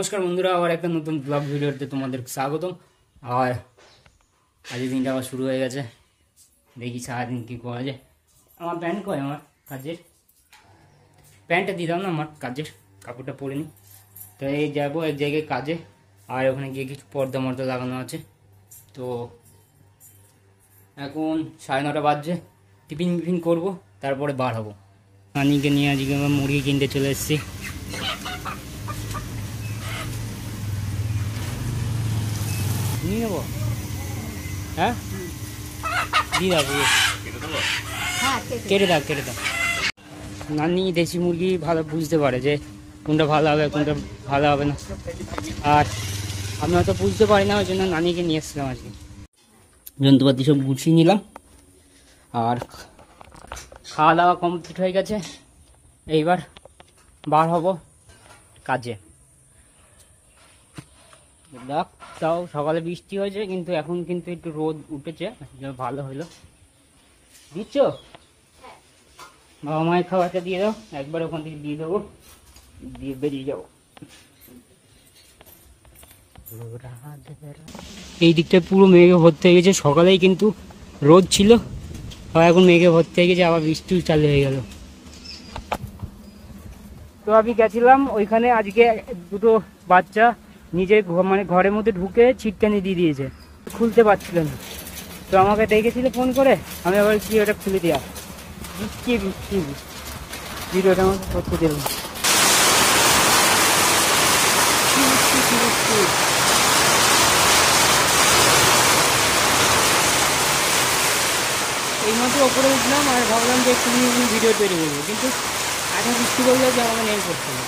নমস্কার বন্ধুরা, আবার একটা নতুন ব্লগ ভিডিওতে তোমাদের স্বাগতম। আর আজকের দিনটা আবার শুরু হয়ে গেছে। দেখি সারাদিন কী করা যায়। আমার প্যান্ট কয়, আমার কাজের প্যান্টটা দিতাম না, আমার কাজের কাপড়টা পরে নিই। তো এই যাবো এক জায়গায় কাজে, আর ওখানে গিয়ে কিছু পর্দা মর্দা লাগানো আছে। তো এখন 9:30 বাজছে, টিফিন করবো, তারপরে বার হবো। নানিকে নিয়ে আজকে আমার মুরগি কিনতে চলে এসেছি। নিয়ে নেবো, হ্যাঁ দিয়ে দাও, কেটে দাও। নানি দেশি মুরগি ভালো বুঝতে পারে যে কোনটা ভালো হবে কোনটা ভালো হবে না, আর আমি হয়তো বুঝতে পারি না, ওই জন্য নানিকে নিয়ে এসেছিলাম আজকে। যন্ত্রপাতি সব গুছিয়ে নিলাম, আর খাওয়া দাওয়া কমপ্লিট হয়ে গেছে। এইবার বার হব কাজে। দেখ, তাও সকালে বৃষ্টি হয়েছে, কিন্তু এখন কিন্তু একটু রোদ উঠেছে, ভালো হলো। দিচ্ছ বাবা মায়ের খাবারটা দিয়ে দাও, একবার ওখান থেকে দিয়ে দেবো, দিয়ে বেরিয়ে যাবো। এই দিকটা পুরো মেঘে ভর্তি হয়ে গেছে, সকালেই কিন্তু রোদ ছিল, আর এখন মেঘে ভর্তি হয়ে গেছে, আবার বৃষ্টিও চালু হয়ে গেল। তো আমি গেছিলাম ওইখানে, আজকে দুটো বাচ্চা নিজের মানে ঘরের মধ্যে ঢুকে ছিটকানি দিয়ে দিয়েছে, খুলতে পারছিল না। তো আমাকে দেখেছিল ফোন করে, আমি আবার কি ওটা খুলে দেওয়া। বৃষ্টি ভিডিওটা আমাকে করতে দিলাম। এই মাত্র ওপরে উঠলাম, আর ভাবলাম যে একটু ভিডিও তৈরি করবো, কিন্তু এখন বৃষ্টি করলে যে আমাকে নেই করতে হবে।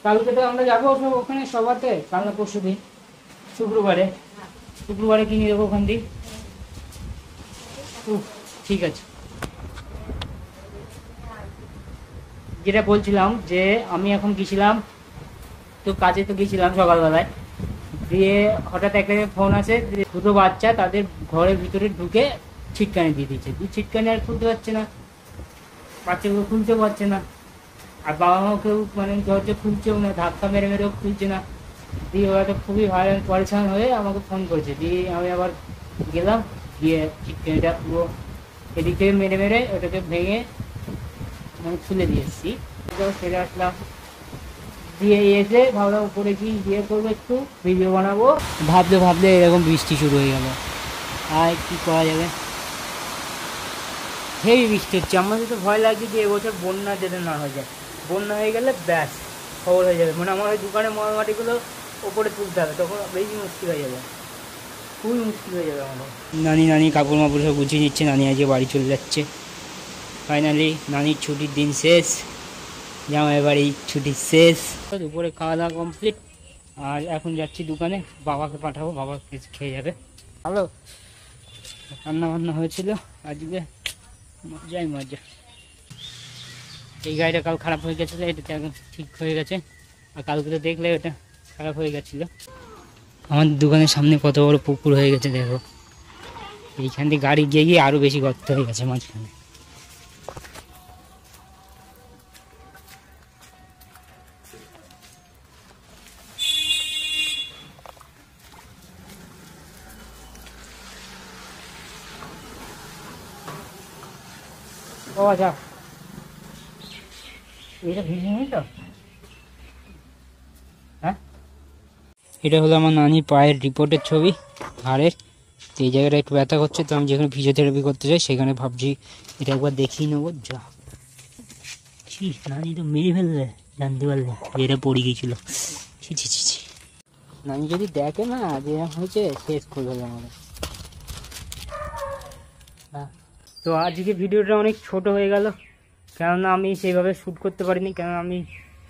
কালকে তো আমরা যাবো সব ওখানে সবাতে, কাল না পরশু দিন, শুক্রবারে কিনে দেবো ওখান দিয়ে। ঠিক আছে, যেটা বলছিলাম যে আমি এখন গেছিলাম, তো কাজে তো গেছিলাম সকালবেলায়, দিয়ে হঠাৎ একটা ফোন আসে, দুটো বাচ্চা তাদের ঘরের ভিতরে ঢুকে ছিটকানি দিয়ে দিচ্ছে। ছিটকানি আর খুলতে পারছে না, বাচ্চাগুলো খুলতে পারছে না, আর বাবা মাও কেউ মানে দরজা খুলছেও না, ধাক্কা মেরেও খুলছে না। দিয়ে ওরা তো খুবই পরেশান হয়ে আমাকে ফোন করেছে। দিয়ে আমি আবার গেলাম, গিয়ে ছিটকানিটা পুরো এদিক থেকে মেরে ওটাকে ভেঙে মানে খুলে দিয়ে এসেছি। সেরে আসলাম, দিয়ে এসে ভাবলাম উপরে কি ইয়ে করবো, একটু ভিডিও বানাবো। ভাবলে এরকম বৃষ্টি শুরু হয়ে গেল, আর কি করা যাবে, হেভি বৃষ্টি হচ্ছে। আমাদের তো ভয় লাগছে যে এবছর বন্যা যাতে না হয়ে যায়, বন্যা হয়ে গেলে ব্যাস খবর হয়ে যাবে, মানে আমার ওই দোকানের মাটিগুলো ওপরে তুলতে হবে, তখন বেশি মুশকিল হয়ে যাবে, খুবই মুশকিল হয়ে যাবে আমাদের। নানি কাপড় মাপড় সব গুছিয়ে নিচ্ছে, নানি আজকে বাড়ি চলে যাচ্ছে। ফাইনালি নানির ছুটির দিন শেষ, জামাই বাড়ির ছুটি শেষ। দুপুরে খাওয়া দাওয়া কমপ্লিট, আর এখন যাচ্ছি দোকানে, বাবাকে পাঠাবো, বাবা খেয়ে যাবে। ভালো রান্না বান্না হয়েছিল আজকে, মজা। এই গাড়িটা কাল খারাপ হয়ে গেছিলো, এটা এখন ঠিক হয়ে গেছে, আর কালকে তো দেখলে ওটা খারাপ হয়ে গেছিলো। আমাদের দোকানের সামনে কত বড় পুকুর হয়ে গেছে দেখো, এইখান থেকে গাড়ি গিয়ে আরো বেশি গর্ত হয়ে গেছে মাঝখানে। ও আচ্ছা, এটা ভিজিনি তো, হ্যাঁ এটা হলো আমার নানির পায়ের রিপোর্টের ছবি, হাড়ের। তো এই জায়গাটা একটু ব্যথা করছে, তো আমি যেখানে ফিজিওথেরাপি করতে চাই সেখানে ভাবছি এটা একবার দেখিয়ে নেবো। যা নানি তো মেরে ফেললে, জানতে পারলে এটা পড়ে গিয়েছিল। ছি নানি যদি দেখে না যে হয়েছে, শেষ করে ফেলে আমাদের। তো আজকে ভিডিওটা অনেক ছোট হয়ে গেল, কেননা আমি সেইভাবে শ্যুট করতে পারিনি, কেননা আমি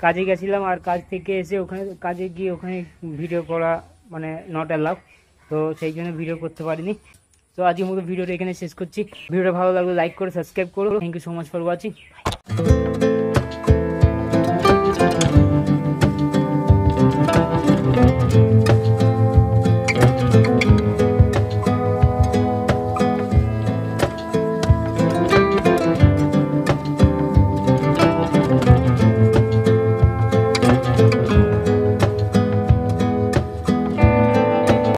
কাজে গেছিলাম, আর কাজ থেকে এসে ওখানে কাজে গিয়ে ওখানে ভিডিও করা মানে নট অ্যালাউ, তো সেই জন্য ভিডিও করতে পারিনি। তো আজকের মতো ভিডিওটা এখানে শেষ করছি। ভিডিওটা ভালো লাগলে লাইক করে সাবস্ক্রাইব করো। Thank you so much for watching.